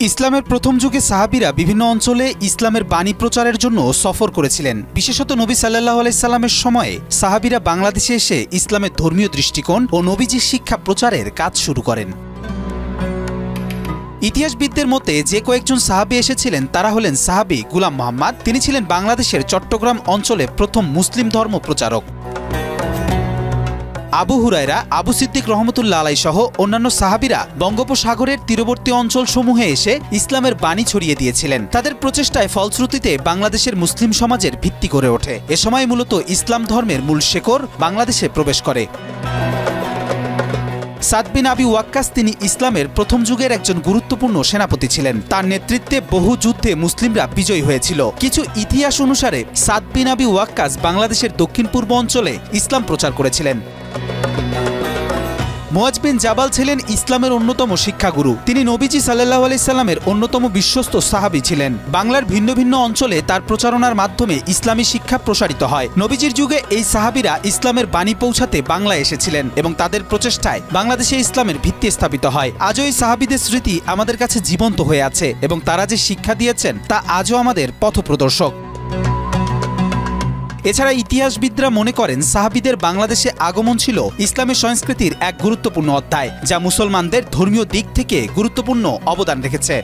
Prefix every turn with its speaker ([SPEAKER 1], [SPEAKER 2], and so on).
[SPEAKER 1] ইসলামের প্রথম যুগে সাহাবীরা বিভিন্ন অঞ্চলে ইসলামের বাণী প্রচারের জন্য সফর করেছিলেন। বিশেষত নবী সাল্লাল্লাহু আলাইহি সাল্লামের সময়ে সাহাবীরা বাংলাদেশে এসে ইসলামের ধর্মীয় দৃষ্টিকোণ ও নবীজির শিক্ষা প্রচারের কাজ শুরু করেন। ইতিহাসবিদদের মতে যে কয়েকজন সাহাবী এসেছিলেন তারা হলেন সাহাবী গুলাম মুহাম্মদ। তিনি ছিলেন বাংলাদেশের চট্টগ্রাম অঞ্চলে প্রথম মুসলিম ধর্ম প্রচারক। আবু হুরায়রা, আবু সিদ্দিক রহমতুল্লাহ আলাইহি সহ অন্যান্য সাহাবীরা বঙ্গোপসাগরের তীরবর্তী অঞ্চলসমূহে এসে ইসলামের বাণী ছড়িয়ে দিয়েছিলেন। তাদের প্রচেষ্টায় ফলশ্রুতিতে বাংলাদেশের মুসলিম সমাজের ভিত্তি গড়ে ওঠে। এ সময় মূলত ইসলাম ধর্মের মূল শেকড় বাংলাদেশে প্রবেশ করে। সাদ বিন আবি ওয়াক্কাস তিনি ইসলামের প্রথম যুগের একজন গুরুত্বপূর্ণ সেনাপতি ছিলেন। তার নেতৃত্বে বহু যুদ্ধে মুসলিমরা বিজয়ী হয়েছিল। কিছু ইতিহাস অনুসারে সাদ বিন আবি ওয়াক্কাস বাংলাদেশের দক্ষিণ পূর্ব অঞ্চলে ইসলাম প্রচার করেছিলেন। মুয়াজ বিন জাবাল ছিলেন ইসলামের অন্যতম শিক্ষাগুরু। তিনি নবীজি সাল্লাল্লাহু আলাইহি সাল্লামের অন্যতম বিশ্বস্ত সাহাবী ছিলেন। বাংলার ভিন্ন ভিন্ন অঞ্চলে তার প্রচারণার মাধ্যমে ইসলামী শিক্ষা প্রসারিত হয়। নবীজির যুগে এই সাহাবীরা ইসলামের বাণী পৌঁছাতে বাংলায় এসেছিলেন এবং তাদের প্রচেষ্টায় বাংলাদেশে ইসলামের ভিত্তি স্থাপিত হয়। আজও এই সাহাবীদের স্মৃতি আমাদের কাছে জীবন্ত হয়ে আছে এবং তারা যে শিক্ষা দিয়েছেন তা আজও আমাদের পথপ্রদর্শক। এছাড়া ইতিহাসবিদরা মনে করেন সাহাবীদের বাংলাদেশে আগমন ছিল ইসলামের সংস্কৃতির এক গুরুত্বপূর্ণ অধ্যায়, যা মুসলমানদের ধর্মীয় দিক থেকে গুরুত্বপূর্ণ অবদান রেখেছে।